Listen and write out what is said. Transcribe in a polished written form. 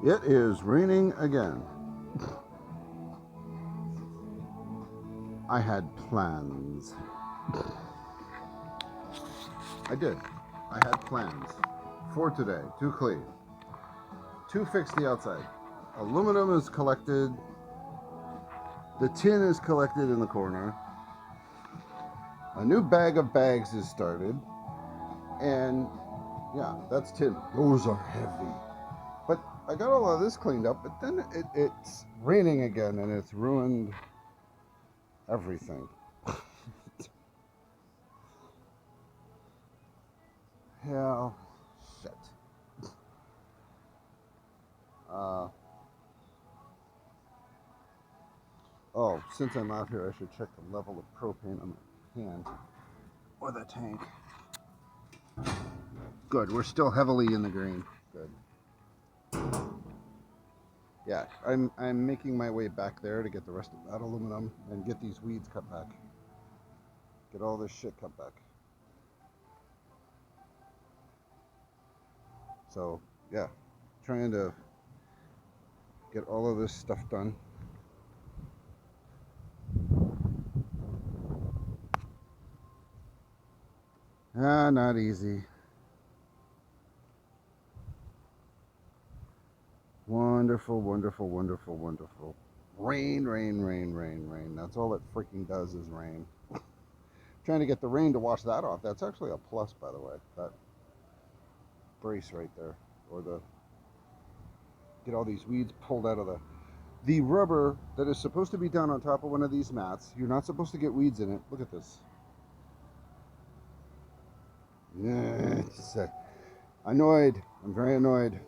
It is raining again. I had plans. I did. I had plans for today to clean, to fix the outside. Aluminum is collected. The tin is collected in the corner. A new bag of bags is started. And yeah, that's tin. Those are heavy. But I got all of this cleaned up, but then it's raining again and it's ruined everything. Hell, shit. Uh, oh, since I'm out here, I should check the level of propane on my hand or the tank. Good, we're still heavily in the green. Good. Yeah, I'm making my way back there to get the rest of that aluminum and get these weeds cut back. Get all this shit cut back. So yeah, trying to get all of this stuff done. Not easy. Wonderful, wonderful, wonderful, wonderful. Rain, rain, rain, rain, rain. That's all it freaking does is rain. Trying to get the rain to wash that off. That's actually a plus, by the way. That brace right there, or the get all these weeds pulled out of the rubber that is supposed to be down on top of one of these mats. You're not supposed to get weeds in it. Look at this. Yeah, annoyed. I'm very annoyed.